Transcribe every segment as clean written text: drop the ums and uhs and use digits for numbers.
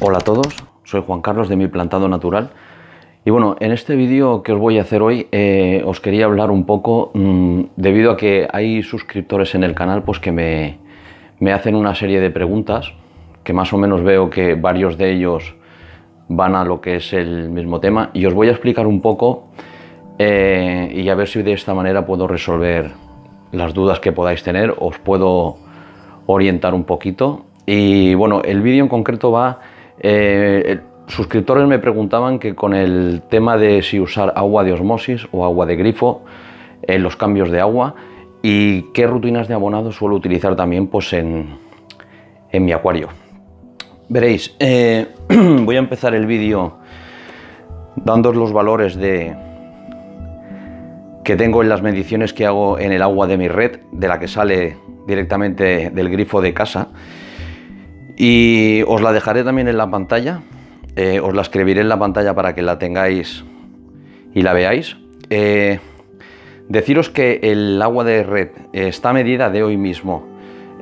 Hola a todos, soy Juan Carlos de Mi Plantado Natural y bueno, en este vídeo que os voy a hacer hoy os quería hablar un poco debido a que hay suscriptores en el canal pues que me hacen una serie de preguntas que más o menos veo que varios de ellos van a lo que es el mismo tema y os voy a explicar un poco y a ver si de esta manera puedo resolver las dudas que podáis tener, os puedo orientar un poquito. Y bueno, el vídeo en concreto va... suscriptores me preguntaban que con el tema de si usar agua de osmosis o agua de grifo en los cambios de agua y qué rutinas de abonado suelo utilizar también pues en mi acuario. Veréis, voy a empezar el vídeo dándoos los valores que tengo en las mediciones que hago en el agua de mi red, de la que sale directamente del grifo de casa. Y os la dejaré también en la pantalla, os la escribiré en la pantalla para que la tengáis y la veáis. Deciros que el agua de red está medida de hoy mismo,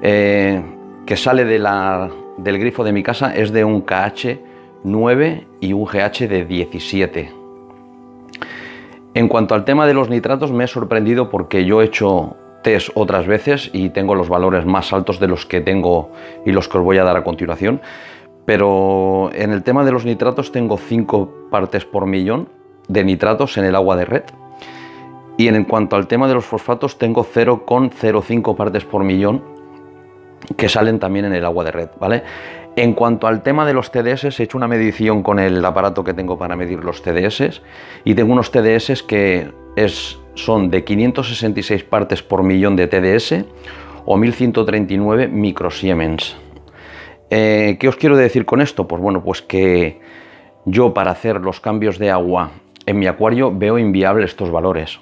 que sale del grifo de mi casa, es de un KH 9 y un GH de 17. En cuanto al tema de los nitratos, me he sorprendido porque yo he hecho test otras veces y tengo los valores más altos de los que tengo y los que os voy a dar a continuación, pero en el tema de los nitratos tengo 5 partes por millón de nitratos en el agua de red y en cuanto al tema de los fosfatos tengo 0,05 partes por millón que salen también en el agua de red, ¿vale? En cuanto al tema de los TDS, he hecho una medición con el aparato que tengo para medir los TDS y tengo unos TDS que son de 566 partes por millón de TDS o 1139 microsiemens. ¿Qué os quiero decir con esto? Pues bueno, pues que yo para hacer los cambios de agua en mi acuario veo inviable estos valores.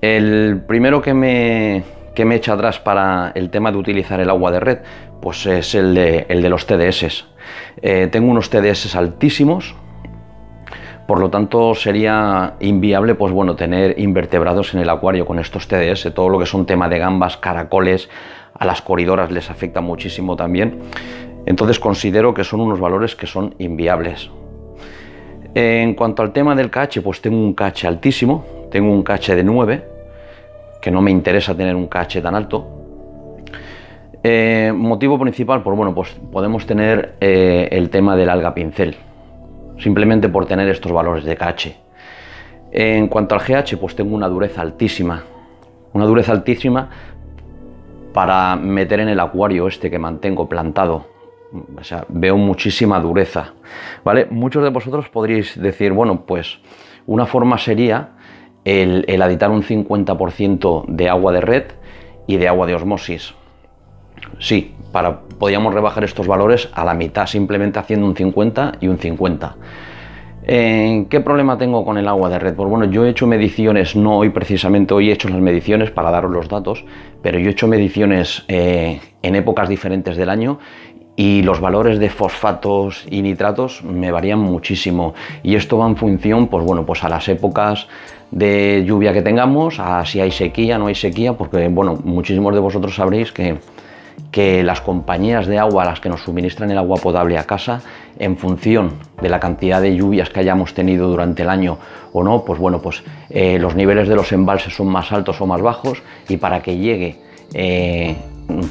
El primero que me echa atrás para el tema de utilizar el agua de red pues es el de los TDS. Tengo unos TDS altísimos. Por lo tanto, sería inviable pues bueno, tener invertebrados en el acuario con estos TDS. Todo lo que son tema de gambas, caracoles, a las coridoras les afecta muchísimo también. Entonces considero que son unos valores que son inviables. En cuanto al tema del KH, pues tengo un KH altísimo. Tengo un KH de 9, que no me interesa tener un KH tan alto. Motivo principal, pues bueno, pues podemos tener el tema del alga pincel. Simplemente por tener estos valores de KH. En cuanto al GH, pues tengo una dureza altísima. Una dureza altísima para meter en el acuario este que mantengo plantado. O sea, veo muchísima dureza, ¿vale? Muchos de vosotros podríais decir, bueno, pues una forma sería el aditar un 50% de agua de red y de agua de osmosis. Sí, podríamos rebajar estos valores a la mitad, simplemente haciendo un 50 y un 50. ¿Qué problema tengo con el agua de red? Pues bueno, yo he hecho mediciones, no hoy precisamente, hoy he hecho las mediciones para daros los datos, pero yo he hecho mediciones en épocas diferentes del año y los valores de fosfatos y nitratos me varían muchísimo. Y esto va en función, pues bueno, pues a las épocas de lluvia que tengamos, a si hay sequía, no hay sequía, porque bueno, muchísimos de vosotros sabréis que las compañías de agua, las que nos suministran el agua potable a casa, en función de la cantidad de lluvias que hayamos tenido durante el año o no, pues bueno, pues los niveles de los embalses son más altos o más bajos y para que llegue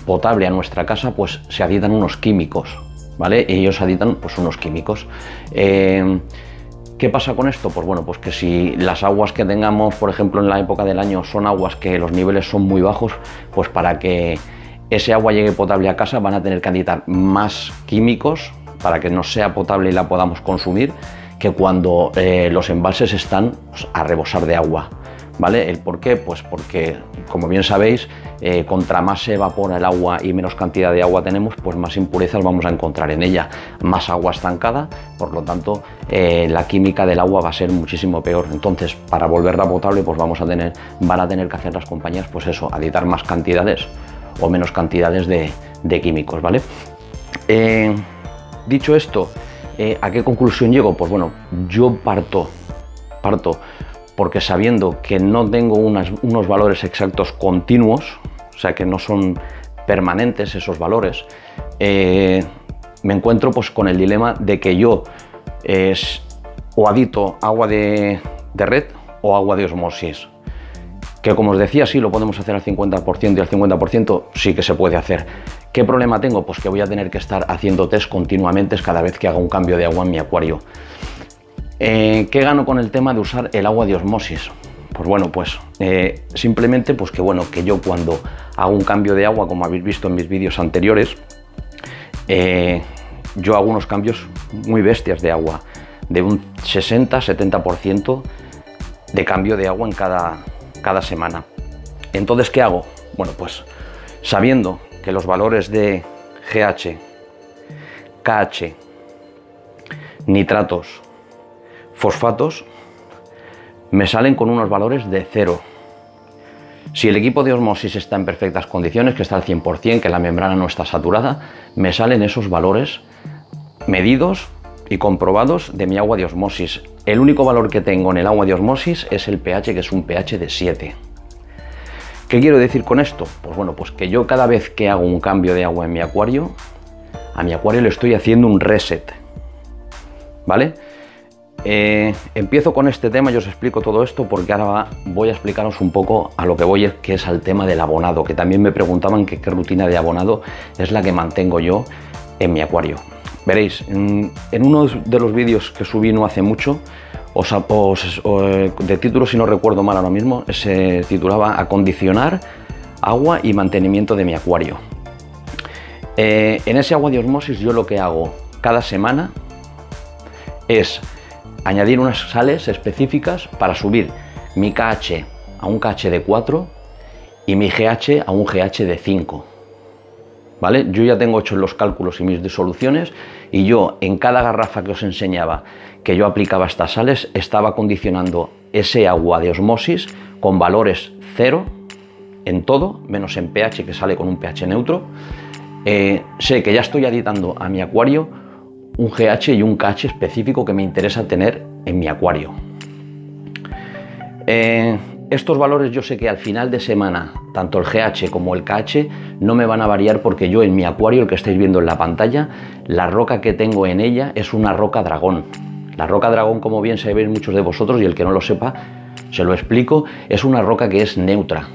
potable a nuestra casa, pues se aditan unos químicos, ¿vale? Ellos aditan pues unos químicos. ¿Qué pasa con esto? Pues bueno, pues que si las aguas que tengamos, por ejemplo, en la época del año son aguas que los niveles son muy bajos, pues para que ese agua llegue potable a casa van a tener que aditar más químicos para que no sea potable y la podamos consumir que cuando los embalses están pues, a rebosar de agua, ¿vale? ¿El por qué? Pues porque, como bien sabéis, contra más se evapora el agua y menos cantidad de agua tenemos, pues más impurezas vamos a encontrar en ella, más agua estancada, por lo tanto la química del agua va a ser muchísimo peor. Entonces, para volverla potable, pues van a tener que hacer las compañías, pues eso, aditar más cantidades o menos cantidades de químicos, ¿vale? Dicho esto, ¿a qué conclusión llego? Pues bueno, yo parto porque sabiendo que no tengo unos valores exactos continuos, o sea que no son permanentes esos valores, me encuentro pues con el dilema de que yo o adito agua de red o agua de osmosis, que como os decía, sí lo podemos hacer al 50% y al 50% sí que se puede hacer. ¿Qué problema tengo? Pues que voy a tener que estar haciendo test continuamente cada vez que haga un cambio de agua en mi acuario. ¿Qué gano con el tema de usar el agua de osmosis? Pues bueno, pues simplemente pues que yo cuando hago un cambio de agua, como habéis visto en mis vídeos anteriores, yo hago unos cambios muy bestias de agua, de un 60-70% de cambio de agua en cada semana. Entonces, ¿qué hago? Bueno, pues sabiendo que los valores de GH, KH, nitratos, fosfatos me salen con unos valores de 0. Si el equipo de osmosis está en perfectas condiciones, que está al 100%, que la membrana no está saturada, me salen esos valores medidos y comprobados de mi agua de osmosis. El único valor que tengo en el agua de osmosis es el pH, que es un pH de 7. ¿Qué quiero decir con esto? Pues bueno, pues que yo cada vez que hago un cambio de agua en mi acuario, a mi acuario le estoy haciendo un reset, ¿vale? Empiezo con este tema y os explico todo esto porque ahora voy a explicaros un poco a lo que voy, que es al tema del abonado, que también me preguntaban que qué rutina de abonado es la que mantengo yo en mi acuario. Veréis, en uno de los vídeos que subí no hace mucho, de título, si no recuerdo mal ahora mismo, se titulaba Acondicionar agua y mantenimiento de mi acuario. En ese agua de osmosis yo lo que hago cada semana es añadir unas sales específicas para subir mi KH a un KH de 4 y mi GH a un GH de 5. ¿Vale? Yo ya tengo hecho los cálculos y mis disoluciones y yo en cada garrafa que os enseñaba que yo aplicaba estas sales estaba condicionando ese agua de osmosis con valores 0 en todo, menos en pH, que sale con un pH neutro. Sé que ya estoy aditando a mi acuario un GH y un KH específico que me interesa tener en mi acuario. Estos valores yo sé que al final de semana, tanto el GH como el KH no me van a variar porque yo en mi acuario, el que estáis viendo en la pantalla, la roca que tengo en ella es una roca dragón. La roca dragón, como bien sabéis muchos de vosotros, y el que no lo sepa, se lo explico, es una roca que es neutra.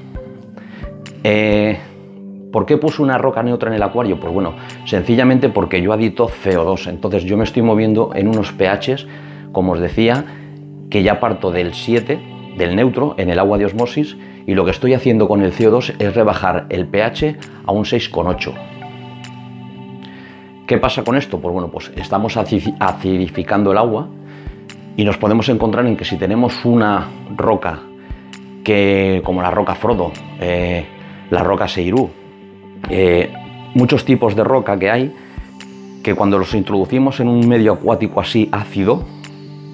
¿Por qué puse una roca neutra en el acuario? Pues bueno, sencillamente porque yo adito CO2, entonces yo me estoy moviendo en unos pHs, como os decía, que ya parto del 7, del neutro, en el agua de osmosis, y lo que estoy haciendo con el CO2 es rebajar el pH a un 6,8. ¿Qué pasa con esto? Pues bueno, pues estamos acidificando el agua y nos podemos encontrar en que si tenemos una roca como la roca Frodo, la roca Seirú, muchos tipos de roca que hay, que cuando los introducimos en un medio acuático así ácido,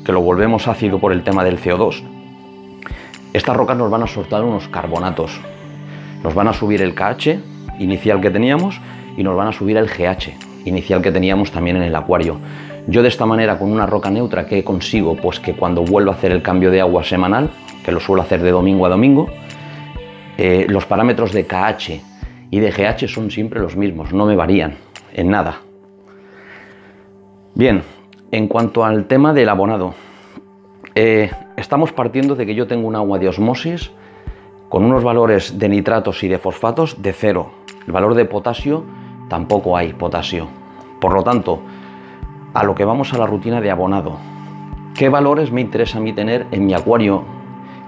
que lo volvemos ácido por el tema del CO2, estas rocas nos van a soltar unos carbonatos, nos van a subir el KH inicial que teníamos y nos van a subir el GH inicial que teníamos también en el acuario. Yo de esta manera, con una roca neutra, ¿qué consigo? Pues que cuando vuelvo a hacer el cambio de agua semanal, que lo suelo hacer de domingo a domingo, los parámetros de KH y de GH son siempre los mismos, no me varían en nada. Bien, en cuanto al tema del abonado, estamos partiendo de que yo tengo un agua de osmosis con unos valores de nitratos y de fosfatos de 0. El valor de potasio, tampoco hay potasio. Por lo tanto, a lo que vamos a la rutina de abonado. ¿Qué valores me interesa a mí tener en mi acuario,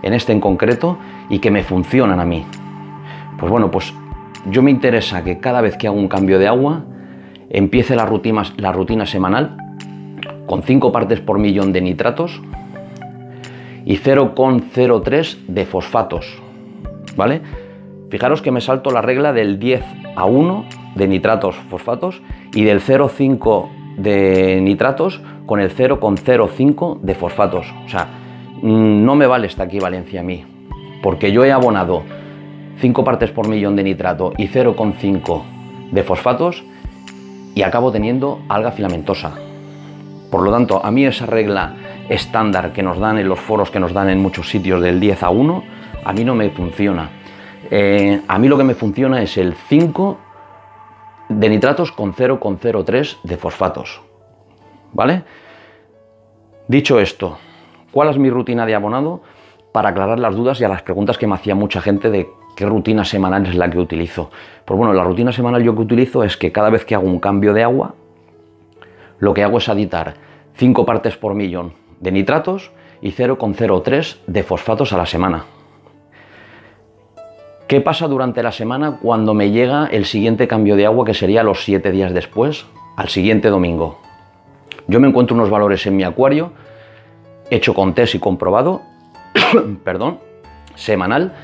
en este en concreto, y que me funcionan a mí? Pues bueno, pues yo me interesa que cada vez que hago un cambio de agua, empiece la rutina semanal con 5 partes por millón de nitratos y 0,03 de fosfatos, ¿vale? Fijaros que me salto la regla del 10:1 de nitratos fosfatos y del 0,5 de nitratos con el 0,05 de fosfatos. O sea, no me vale esta equivalencia a mí, porque yo he abonado 5 partes por millón de nitrato y 0,5 de fosfatos y acabo teniendo alga filamentosa. Por lo tanto, a mí esa regla estándar que nos dan en los foros, que nos dan en muchos sitios, del 10:1, a mí no me funciona. A mí lo que me funciona es el 5 de nitratos con 0,03 de fosfatos, ¿vale? Dicho esto, ¿cuál es mi rutina de abonado? Para aclarar las dudas y a las preguntas que me hacía mucha gente de qué rutina semanal es la que utilizo. Pues bueno, la rutina semanal yo que utilizo es que cada vez que hago un cambio de agua, lo que hago es aditar 5 partes por millón de nitratos y 0,03 de fosfatos a la semana. ¿Qué pasa durante la semana cuando me llega el siguiente cambio de agua, que sería los 7 días después, al siguiente domingo? Yo me encuentro unos valores en mi acuario, hecho con test y comprobado, perdón, semanal,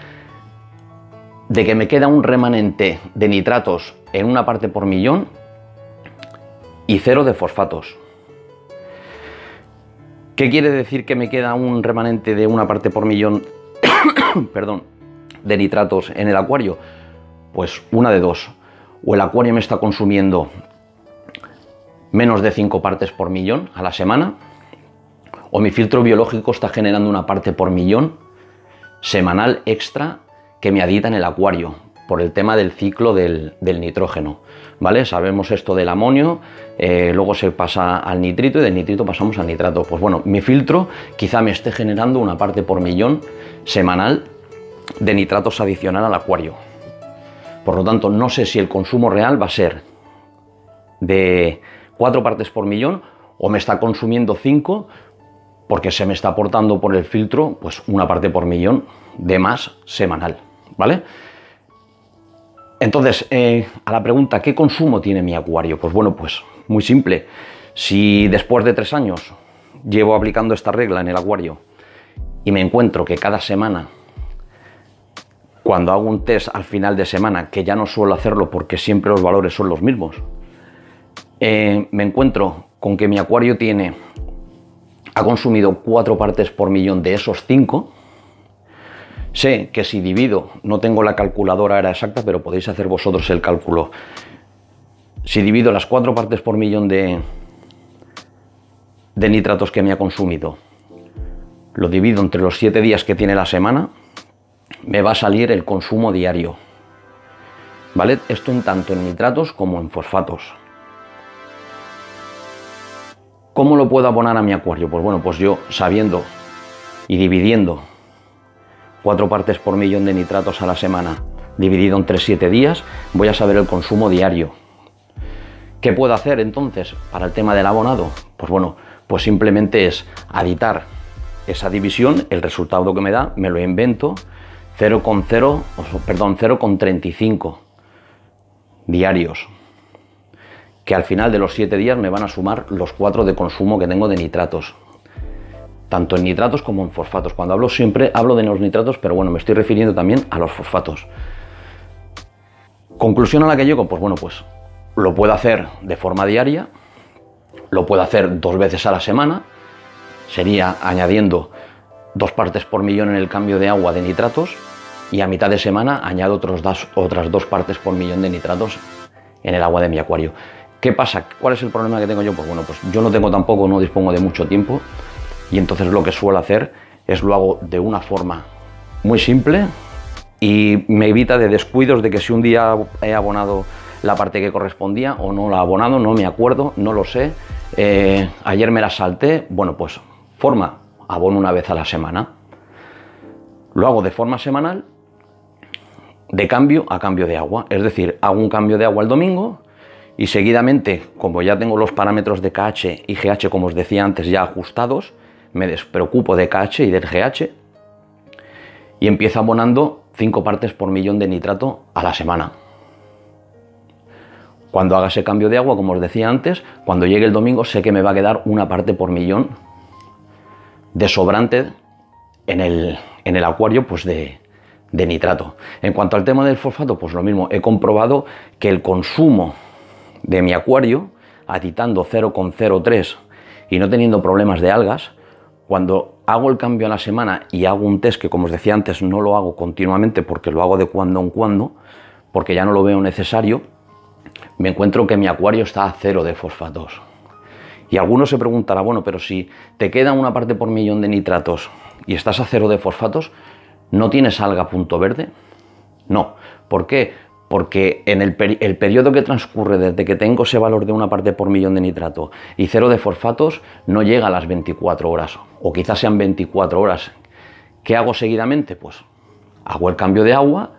de que me queda un remanente de nitratos en una parte por millón y 0 de fosfatos. ¿Qué quiere decir que me queda un remanente de una parte por millón perdón, de nitratos en el acuario? Pues una de dos: o el acuario me está consumiendo menos de 5 partes por millón a la semana, o mi filtro biológico está generando una parte por millón semanal extra que me adita en el acuario por el tema del ciclo del nitrógeno, ¿vale? Sabemos esto del amonio, luego se pasa al nitrito y del nitrito pasamos al nitrato. Pues bueno, mi filtro quizá me esté generando una parte por millón semanal de nitratos adicional al acuario. Por lo tanto, no sé si el consumo real va a ser de 4 partes por millón o me está consumiendo 5 porque se me está aportando por el filtro pues una parte por millón de más semanal, ¿vale? Entonces, a la pregunta, ¿qué consumo tiene mi acuario? Pues bueno, pues muy simple. Si después de 3 años llevo aplicando esta regla en el acuario y me encuentro que cada semana, cuando hago un test al final de semana, que ya no suelo hacerlo porque siempre los valores son los mismos, me encuentro con que mi acuario ha consumido 4 partes por millón de esos 5, sé que si divido, no tengo la calculadora ahora exacta, pero podéis hacer vosotros el cálculo. Si divido las 4 partes por millón de nitratos que me ha consumido, lo divido entre los 7 días que tiene la semana, me va a salir el consumo diario, ¿vale? Esto en tanto en nitratos como en fosfatos. ¿Cómo lo puedo abonar a mi acuario? Pues bueno, pues yo sabiendo y dividiendo 4 partes por millón de nitratos a la semana, dividido entre 7 días, voy a saber el consumo diario. ¿Qué puedo hacer entonces para el tema del abonado? Pues bueno, pues simplemente es aditar esa división, el resultado que me da, me lo invento, 0,35 diarios, que al final de los 7 días me van a sumar los 4 de consumo que tengo de nitratos, tanto en nitratos como en fosfatos. Cuando hablo siempre hablo de los nitratos, pero bueno, me estoy refiriendo también a los fosfatos. Conclusión a la que llego, pues bueno, pues lo puedo hacer de forma diaria, lo puedo hacer 2 veces a la semana, sería añadiendo 2 partes por millón en el cambio de agua de nitratos, y a mitad de semana añado otras 2 partes por millón de nitratos en el agua de mi acuario. ¿Qué pasa? ¿Cuál es el problema que tengo yo? Pues bueno, pues yo no dispongo de mucho tiempo, y entonces lo que suelo hacer es lo hago de una forma muy simple y me evita de descuidos de que si un día he abonado la parte que correspondía o no la he abonado, no me acuerdo, no lo sé, ayer me la salté, bueno, pues abono una vez a la semana. Lo hago de forma semanal, de cambio a cambio de agua, es decir, hago un cambio de agua el domingo y seguidamente, como ya tengo los parámetros de KH y GH, como os decía antes, ya ajustados, me despreocupo de KH y del GH y empiezo abonando 5 partes por millón de nitrato a la semana. Cuando haga ese cambio de agua, como os decía antes, cuando llegue el domingo sé que me va a quedar una parte por millón de sobrante en el acuario, pues de nitrato. En cuanto al tema del fosfato, pues lo mismo, he comprobado que el consumo de mi acuario, aditando 0,03 y no teniendo problemas de algas, cuando hago el cambio a la semana y hago un test que, como os decía antes, no lo hago continuamente porque lo hago de cuando en cuando, porque ya no lo veo necesario, me encuentro que mi acuario está a 0 de fosfatos. Y alguno se preguntará, bueno, pero si te queda una parte por millón de nitratos y estás a 0 de fosfatos, ¿no tienes alga punto verde? No. ¿Por qué? porque en el periodo que transcurre desde que tengo ese valor de 1 parte por millón de nitrato y 0 de fosfatos no llega a las 24 horas, o quizás sean 24 horas. ¿Qué hago seguidamente? Pues hago el cambio de agua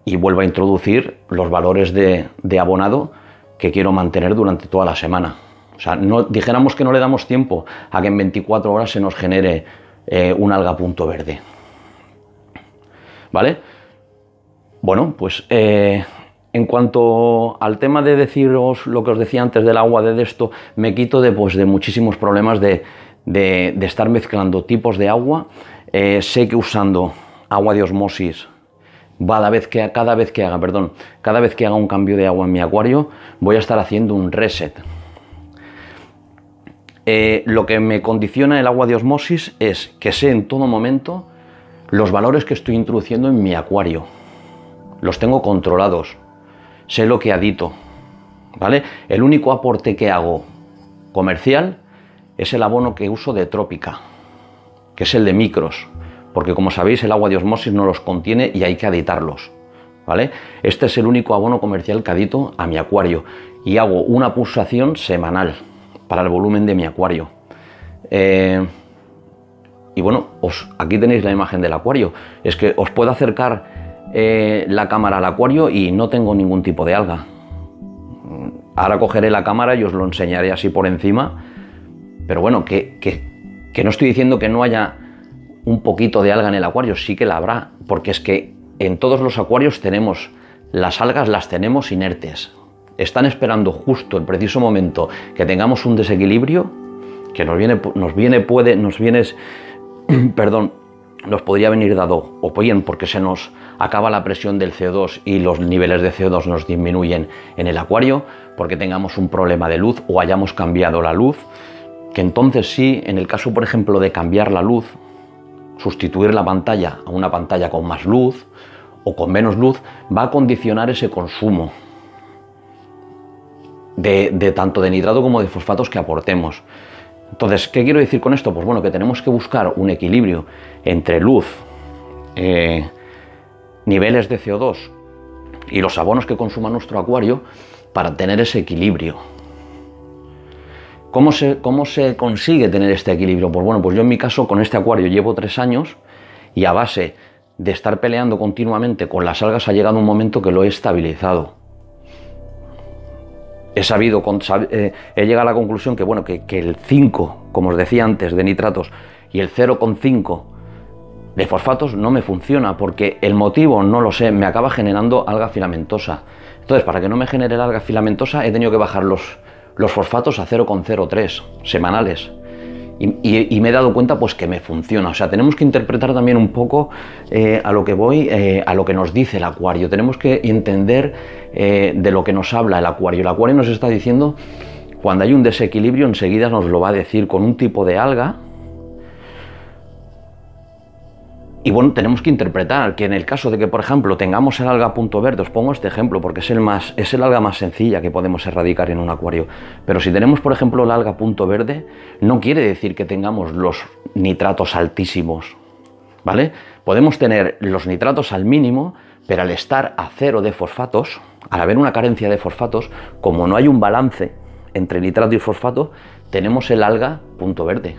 y vuelvo a introducir los valores de abonado que quiero mantener durante toda la semana. O sea, no dijéramos que no le damos tiempo a que en 24 horas se nos genere un alga punto verde. ¿Vale? Bueno, pues en cuanto al tema de deciros lo que os decía antes del agua de esto, me quito de muchísimos problemas de estar mezclando tipos de agua. Sé que usando agua de osmosis, cada vez que haga un cambio de agua en mi acuario, voy a estar haciendo un reset. Lo que me condiciona el agua de osmosis es que sé en todo momento los valores que estoy introduciendo en mi acuario. Los tengo controlados, sé lo que adito, ¿vale? El único aporte que hago comercial es el abono que uso de Trópica, que es el de micros, porque como sabéis el agua de osmosis no los contiene y hay que aditarlos, ¿vale? Este es el único abono comercial que adito a mi acuario y hago una pulsación semanal para el volumen de mi acuario. Y bueno, aquí tenéis la imagen del acuario. Es que os puedo acercar la cámara al acuario y no tengo ningún tipo de alga. Ahora cogeré la cámara y os lo enseñaré así por encima. Pero bueno, que no estoy diciendo que no haya un poquito de alga en el acuario, sí que la habrá, porque es que en todos los acuarios tenemos las algas, las tenemos inertes. Están esperando justo el preciso momento que tengamos un desequilibrio que nos podría venir dado o bien porque se nos acaba la presión del CO2 y los niveles de CO2 nos disminuyen en el acuario, porque tengamos un problema de luz o hayamos cambiado la luz, que entonces sí, en el caso por ejemplo de cambiar la luz, sustituir la pantalla a una pantalla con más luz o con menos luz, va a condicionar ese consumo de tanto de nitrato como de fosfatos que aportemos. Entonces, ¿qué quiero decir con esto? Pues bueno, que tenemos que buscar un equilibrio entre luz, niveles de CO2 y los abonos que consuma nuestro acuario para tener ese equilibrio. ¿Cómo se consigue tener este equilibrio? Pues bueno, pues yo en mi caso con este acuario llevo 3 años y a base de estar peleando continuamente con las algas ha llegado un momento que lo he estabilizado. He llegado a la conclusión que, bueno, que el 5, como os decía antes, de nitratos y el 0,5 de fosfatos no me funciona, porque el motivo no lo sé, me acaba generando alga filamentosa. Entonces, para que no me genere la alga filamentosa, he tenido que bajar los fosfatos a 0,03 semanales. Y me he dado cuenta pues que me funciona. O sea, tenemos que interpretar también un poco a lo que voy, a lo que nos dice el acuario. Tenemos que entender de lo que nos habla el acuario. El acuario nos está diciendo, cuando hay un desequilibrio, enseguida nos lo va a decir con un tipo de alga. Y bueno, tenemos que interpretar que en el caso de que, por ejemplo, tengamos el alga punto verde, os pongo este ejemplo porque es el alga más sencilla que podemos erradicar en un acuario. Pero si tenemos, por ejemplo, el alga punto verde, no quiere decir que tengamos los nitratos altísimos, ¿vale? Podemos tener los nitratos al mínimo, pero al estar a 0 de fosfatos, al haber una carencia de fosfatos, como no hay un balance entre nitrato y fosfato, tenemos el alga punto verde.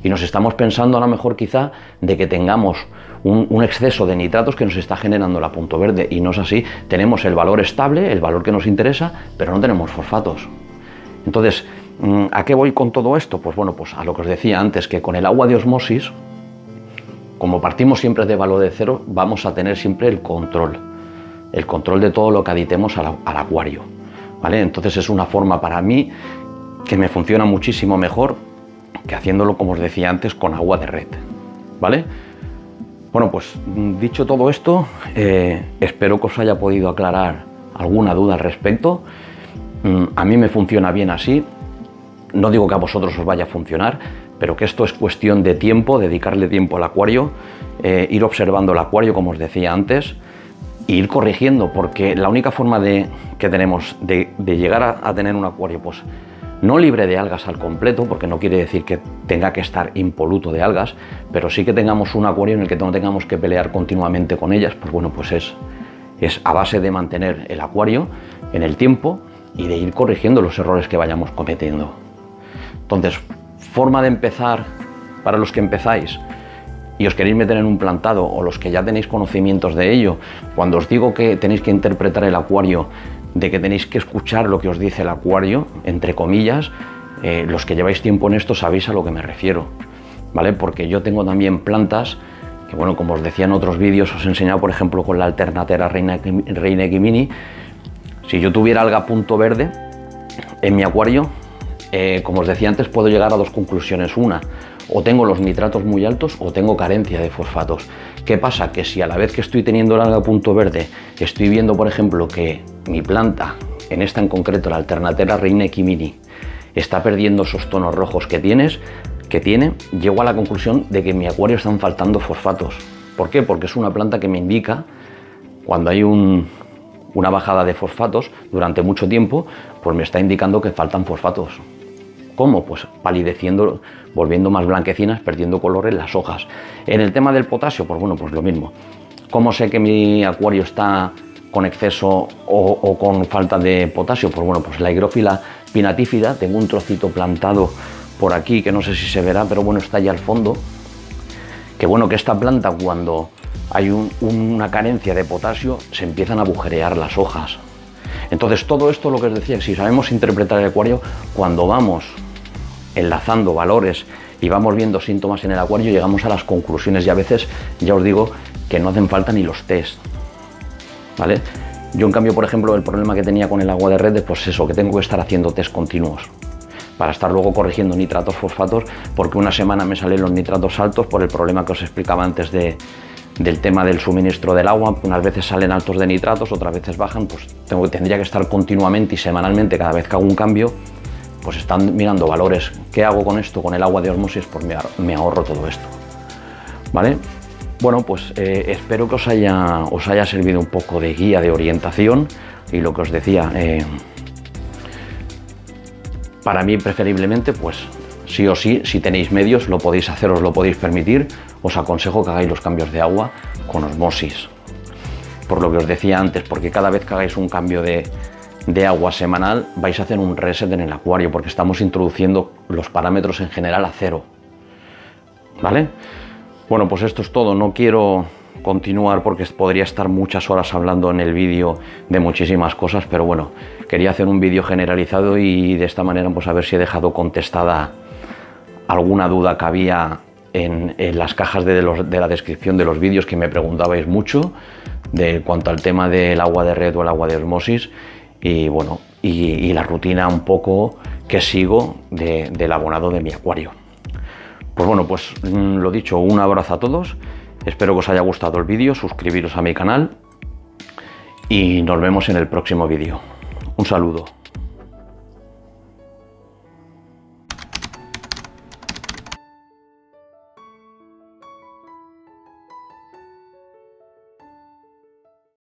Y nos estamos pensando a lo mejor quizá de que tengamos un exceso de nitratos que nos está generando la punto verde, y no es así. Tenemos el valor estable, el valor que nos interesa, pero no tenemos fosfatos. Entonces, ¿a qué voy con todo esto? Pues bueno, pues a lo que os decía antes, que con el agua de osmosis, como partimos siempre de valor de 0, vamos a tener siempre el control de todo lo que aditemos al acuario, ¿vale? Entonces es una forma para mí que me funciona muchísimo mejor que haciéndolo, como os decía antes, con agua de red, ¿vale? Bueno, pues dicho todo esto, espero que os haya podido aclarar alguna duda al respecto. A mí me funciona bien así, no digo que a vosotros os vaya a funcionar, pero que esto es cuestión de tiempo, dedicarle tiempo al acuario, ir observando el acuario, como os decía antes, e ir corrigiendo, porque la única forma que tenemos de llegar a tener un acuario, pues no libre de algas al completo, porque no quiere decir que tenga que estar impoluto de algas, pero sí que tengamos un acuario en el que no tengamos que pelear continuamente con ellas, pues bueno, pues es es a base de mantener el acuario en el tiempo y de ir corrigiendo los errores que vayamos cometiendo. Entonces, forma de empezar para los que empezáis y os queréis meter en un plantado, o los que ya tenéis conocimientos de ello, cuando os digo que tenéis que interpretar el acuario, de que tenéis que escuchar lo que os dice el acuario, entre comillas, los que lleváis tiempo en esto sabéis a lo que me refiero, ¿vale? Porque yo tengo también plantas que, bueno, como os decía en otros vídeos, os he enseñado, por ejemplo, con la Alternatera Reineki Mini. Si yo tuviera alga punto verde en mi acuario, como os decía antes, puedo llegar a dos conclusiones. Una, o tengo los nitratos muy altos o tengo carencia de fosfatos. ¿Qué pasa? Que si a la vez que estoy teniendo el alga punto verde estoy viendo, por ejemplo, que mi planta, en esta en concreto, la Alternatera Reineki Mini, está perdiendo esos tonos rojos que tiene, llego a la conclusión de que en mi acuario están faltando fosfatos. ¿Por qué? Porque es una planta que me indica cuando hay una bajada de fosfatos durante mucho tiempo, pues me está indicando que faltan fosfatos. ¿Cómo? Pues palideciendo, volviendo más blanquecinas, perdiendo color en las hojas. En el tema del potasio, pues bueno, pues lo mismo. ¿Cómo sé que mi acuario está con exceso o con falta de potasio? Pues bueno, pues la Higrófila pinatifida, tengo un trocito plantado por aquí que no sé si se verá, pero bueno, está ya al fondo. Que bueno, que esta planta, cuando hay una carencia de potasio, se empiezan a agujerear las hojas. Entonces, todo esto, lo que os decía, si sabemos interpretar el acuario, cuando vamos enlazando valores y vamos viendo síntomas en el acuario, llegamos a las conclusiones, y a veces ya os digo que no hacen falta ni los test, ¿vale? Yo, en cambio, por ejemplo, el problema que tenía con el agua de red, pues eso, que tengo que estar haciendo test continuos para estar luego corrigiendo nitratos, fosfatos, porque una semana me salen los nitratos altos por el problema que os explicaba antes del tema del suministro del agua. Unas veces salen altos de nitratos, otras veces bajan, pues tendría que estar continuamente y semanalmente, cada vez que hago un cambio, pues están mirando valores. ¿Qué hago con esto, con el agua de osmosis? Pues me ahorro todo esto, ¿vale? Bueno, pues espero que os haya servido un poco de guía, de orientación, y lo que os decía, para mí preferiblemente, pues sí o sí, si tenéis medios, lo podéis hacer, os lo podéis permitir. Os aconsejo que hagáis los cambios de agua con osmosis, por lo que os decía antes, porque cada vez que hagáis un cambio de agua semanal vais a hacer un reset en el acuario, porque estamos introduciendo los parámetros en general a cero, ¿vale? Bueno, pues esto es todo. No quiero continuar porque podría estar muchas horas hablando en el vídeo de muchísimas cosas, pero bueno, quería hacer un vídeo generalizado y de esta manera pues a ver si he dejado contestada alguna duda que había en las cajas de la descripción de los vídeos, que me preguntabais mucho de cuanto al tema del agua de red o el agua de osmosis, y bueno, y la rutina un poco que sigo del abonado de mi acuario. Pues bueno, pues lo dicho, un abrazo a todos, espero que os haya gustado el vídeo, suscribiros a mi canal y nos vemos en el próximo vídeo. Un saludo.